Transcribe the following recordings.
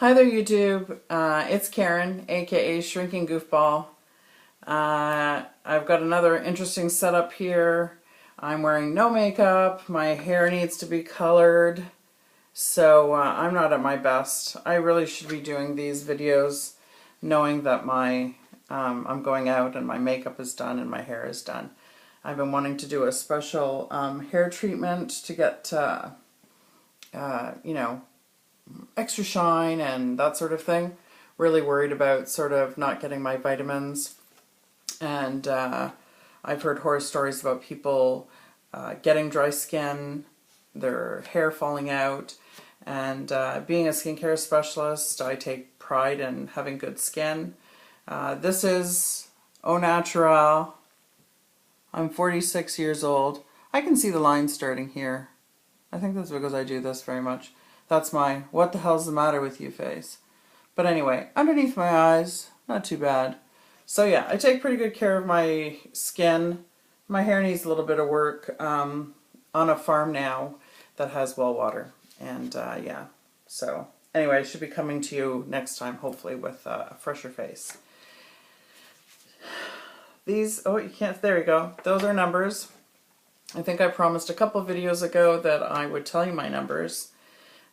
Hi there, YouTube. It's Karen, aka Shrinking Goofball. I've got another interesting setup here. I'm wearing no makeup. My hair needs to be colored, so I'm not at my best. I really should be doing these videos knowing that I'm going out and my makeup is done and my hair is done. I've been wanting to do a special hair treatment to get, you know, extra shine and that sort of thing. Really worried about sort of not getting my vitamins. And I've heard horror stories about people getting dry skin, their hair falling out. And being a skincare specialist, I take pride in having good skin. This is Au Naturel. I'm 46 years old. I can see the lines starting here. I think that's because I do this very much. That's my what the hell's the matter with you face. But anyway, underneath my eyes, not too bad. So yeah, I take pretty good care of my skin. My hair needs a little bit of work on a farm now that has well water. And yeah, so anyway, I should be coming to you next time, hopefully with a fresher face. These, oh, you can't, there you go. Those are numbers. I think I promised a couple videos ago that I would tell you my numbers.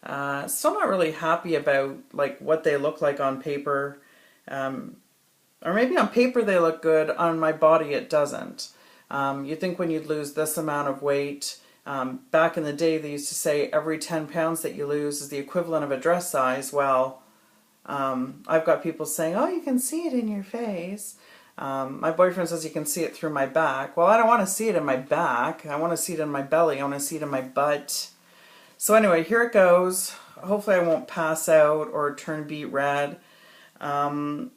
Still not really happy about like what they look like on paper, or maybe on paper they look good, on my body it doesn't. You'd think when you'd lose this amount of weight, back in the day they used to say every 10 pounds that you lose is the equivalent of a dress size. Well, I've got people saying, oh, you can see it in your face. My boyfriend says you can see it through my back. Well, I don't want to see it in my back. I want to see it in my belly. I want to see it in my butt. So anyway, here it goes. Hopefully I won't pass out or turn beet red. When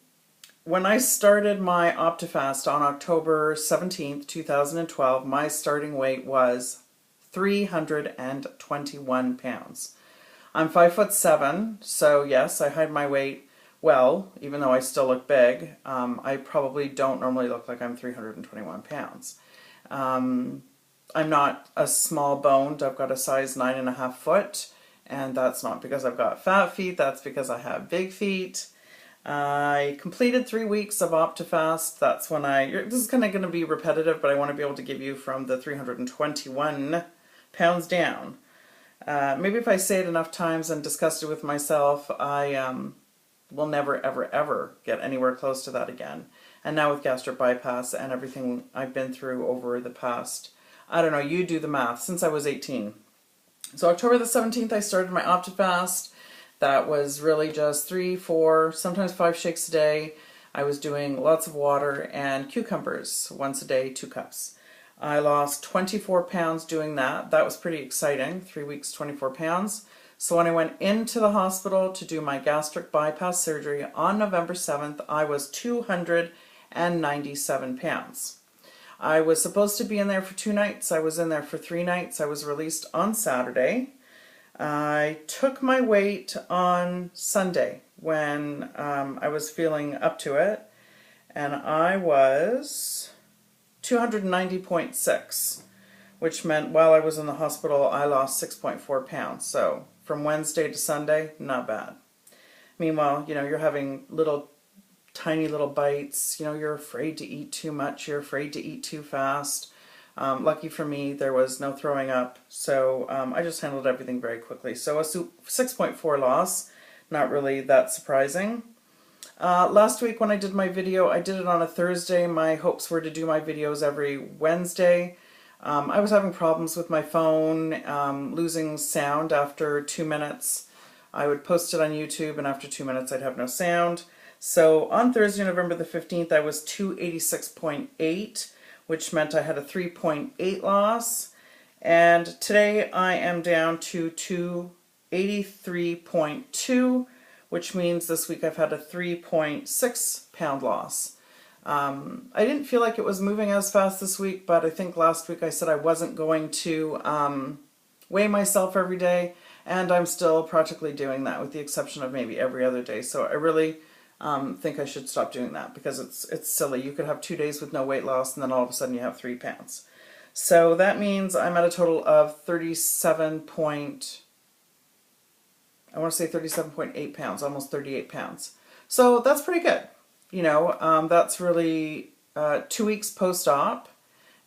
I started my Optifast on October 17th, 2012, my starting weight was 321 pounds. I'm 5'7", so yes, I hide my weight well, even though I still look big. I probably don't normally look like I'm 321 pounds. I'm not a small boned. I've got a size 9.5 foot, and that's not because I've got fat feet, that's because I have big feet. I completed 3 weeks of Optifast. That's when this is kind of going to be repetitive, but I want to be able to give you from the 321 pounds down. Maybe if I say it enough times and discuss it with myself, I will never, ever, ever get anywhere close to that again. And now with gastric bypass and everything I've been through over the past, I don't know, you do the math, since I was 18. So October the 17th I started my Optifast. That was really just 3, 4, sometimes 5 shakes a day. I was doing lots of water and cucumbers once a day, 2 cups. I lost 24 pounds doing that. That was pretty exciting, 3 weeks, 24 pounds. So when I went into the hospital to do my gastric bypass surgery on November 7th, I was 297 pounds. I was supposed to be in there for 2 nights. I was in there for 3 nights. I was released on Saturday. I took my weight on Sunday when I was feeling up to it, and I was 290.6, which meant while I was in the hospital I lost 6.4 pounds. So from Wednesday to Sunday, not bad. Meanwhile, you know, you're having tiny little bites, you know, you're afraid to eat too much, you're afraid to eat too fast. Lucky for me, there was no throwing up, so I just handled everything very quickly. So a 6.4 loss, not really that surprising. Last week when I did my video, I did it on a Thursday. My hopes were to do my videos every Wednesday. I was having problems with my phone, losing sound after 2 minutes. I would post it on YouTube, and after 2 minutes I'd have no sound. So on Thursday, November the 15th, I was 286.8, which meant I had a 3.8 loss. And today I am down to 283.2, which means this week I've had a 3.6 pound loss. I didn't feel like it was moving as fast this week, but I think last week I said I wasn't going to weigh myself every day, and I'm still practically doing that with the exception of maybe every other day. So I really think I should stop doing that because it's silly. You could have 2 days with no weight loss and then all of a sudden you have 3 pounds. So that means I'm at a total of 37.8 I want to say 37.8 pounds, almost 38 pounds. So that's pretty good. You know, that's really 2 weeks post-op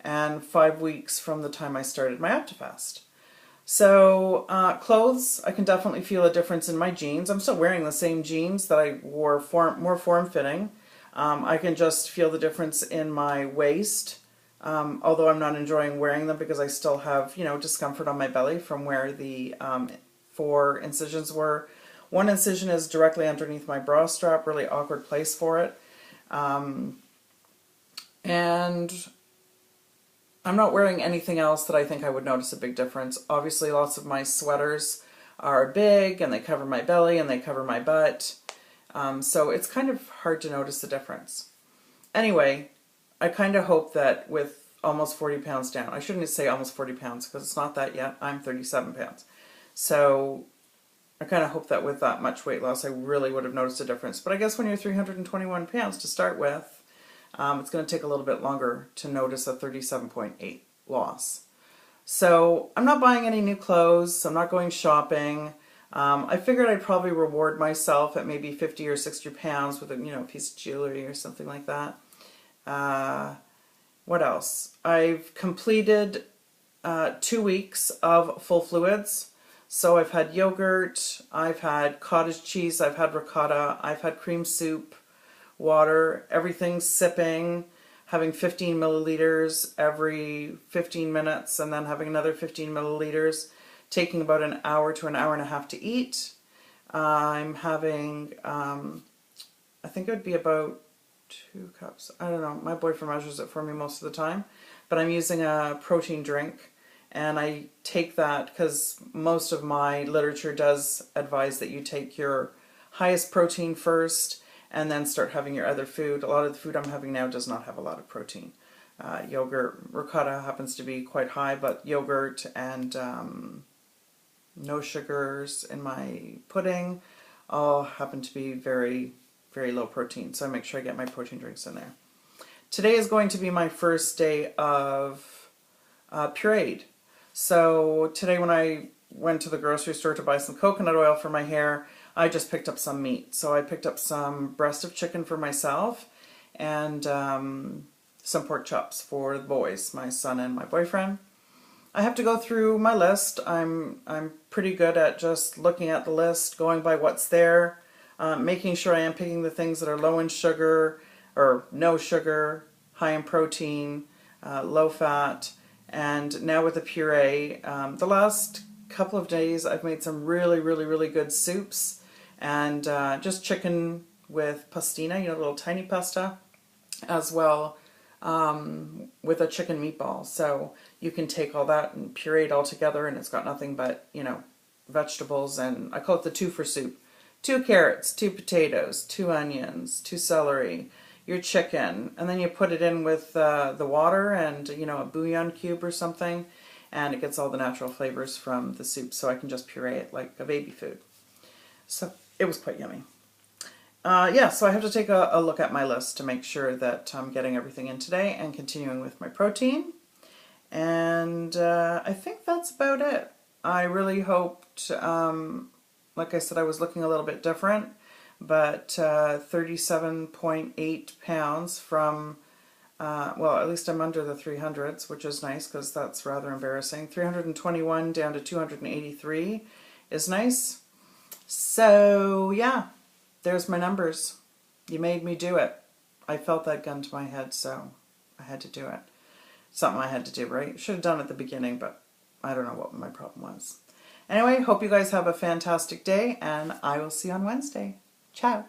and 5 weeks from the time I started my Optifast. So clothes, I can definitely feel a difference in my jeans. I'm still wearing the same jeans that I wore, more form-fitting. I can just feel the difference in my waist, although I'm not enjoying wearing them because I still have, you know, discomfort on my belly from where the 4 incisions were. One incision is directly underneath my bra strap, really awkward place for it. And I'm not wearing anything else that I think I would notice a big difference. Obviously, lots of my sweaters are big and they cover my belly and they cover my butt. So it's kind of hard to notice the difference. Anyway, I kind of hope that with almost 40 pounds down, I shouldn't say almost 40 pounds because it's not that yet, I'm 37 pounds. So I kind of hope that with that much weight loss, I really would have noticed a difference. But I guess when you're 321 pounds to start with, it's going to take a little bit longer to notice a 37.8 loss. So I'm not buying any new clothes. I'm not going shopping. I figured I'd probably reward myself at maybe 50 or 60 pounds with a, you know, piece of jewelry or something like that. What else? I've completed 2 weeks of full fluids. So I've had yogurt, I've had cottage cheese, I've had ricotta, I've had cream soup, water, everything sipping, having 15 milliliters every 15 minutes and then having another 15 milliliters, taking about an hour to an hour and a half to eat. I'm having, I think it would be about 2 cups. I don't know. My boyfriend measures it for me most of the time. But I'm using a protein drink. And I take that because most of my literature does advise that you take your highest protein first and then start having your other food. A lot of the food I'm having now does not have a lot of protein. Yogurt, ricotta happens to be quite high, but yogurt and no sugars in my pudding all happen to be very, very low protein. So I make sure I get my protein drinks in there. Today is going to be my first day of pureed. So today when I went to the grocery store to buy some coconut oil for my hair, I just picked up some meat. So I picked up some breast of chicken for myself and some pork chops for the boys, my son and my boyfriend. I have to go through my list. I'm pretty good at just looking at the list, going by what's there, making sure I am picking the things that are low in sugar or no sugar, high in protein, low fat. And now with the puree, the last couple of days I've made some really, really, really good soups and just chicken with pastina, you know, little tiny pasta, as well with a chicken meatball. So you can take all that and puree it all together and it's got nothing but, you know, vegetables, and I call it the 2 for soup. 2 carrots, 2 potatoes, 2 onions, 2 celery, your chicken, and then you put it in with the water and, you know, a bouillon cube or something, and it gets all the natural flavors from the soup, so I can just puree it like a baby food. So it was quite yummy. Yeah, so I have to take a look at my list to make sure that I'm getting everything in today and continuing with my protein. And I think that's about it. I really hoped, like I said, I was looking a little bit different, but 37.8 pounds from, well, at least I'm under the 300s, which is nice because that's rather embarrassing. 321 down to 283 is nice. So, yeah, there's my numbers. You made me do it. I felt that gun to my head, so I had to do it. Something I had to do, right? Should have done it at the beginning, but I don't know what my problem was. Anyway, hope you guys have a fantastic day, and I will see you on Wednesday. Ciao.